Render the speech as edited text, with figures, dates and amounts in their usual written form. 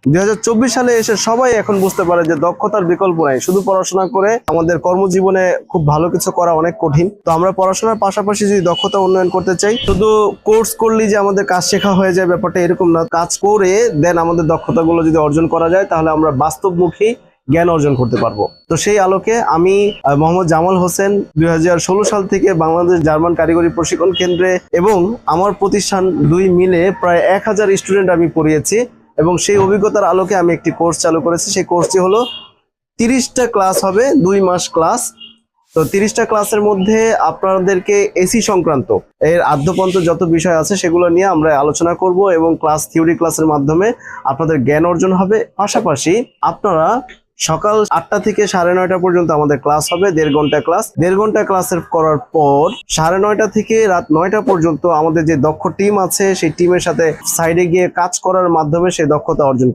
2024 সালে এসে সবাই এখন বুঝতে পারে যে দক্ষতার বিকল্প নাই। শুধু পড়াশোনা করে আমাদের কর্মজীবনে খুব ভালো কিছু করা অনেক কঠিন। তো আমরা পড়াশোনার পাশাপাশি যদি দক্ষতা উন্নয়ন করতে চাই, শুধু কোর্স করলেই যে আমাদের কাজ শেখা হয়ে যায় ব্যাপারটা এরকম না। কাজ করে দেন আমাদের দক্ষতাগুলো যদি অর্জন করা যায় তাহলে আমরা বাস্তবমুখী জ্ঞান অর্জন করতে পারবো। তো সেই আলোকে আমি মোহাম্মদ জামাল হোসেন 2016 সাল থেকে বাংলাদেশ জার্মান কারিগরি প্রশিক্ষণ কেন্দ্রে এবং আমার প্রতিষ্ঠান দুই মিলে প্রায় 1000 স্টুডেন্ট আমি পড়িয়েছি এবং সেই অভিজ্ঞতার আলোকে আমি একটি কোর্স চালু করেছি। সেই কোর্সটি হলো 30টা ক্লাস হবে, 2 মাস ক্লাস। তো 30টা ক্লাসের মধ্যে আপনাদেরকে এসি সংক্রান্ত এর আদ্যপন্ত যত বিষয় আছে সেগুলো নিয়ে আমরা আলোচনা করব এবং থিওরি ক্লাসের মাধ্যমে আপনাদের জ্ঞান অর্জন হবে। পাশাপাশি আপনারা সকাল 8টা থেকে 9:30 পর্যন্ত আমাদের ক্লাস হবে, 1.5 ঘন্টা ক্লাস। 1.5 ঘন্টা ক্লাসের করার পর 9:30 থেকে রাত 9টা পর্যন্ত আমাদের যে দক্ষ টিম আছে সেই টিমের সাথে সাইডে গিয়ে কাজ করার মাধ্যমে সেই দক্ষতা অর্জন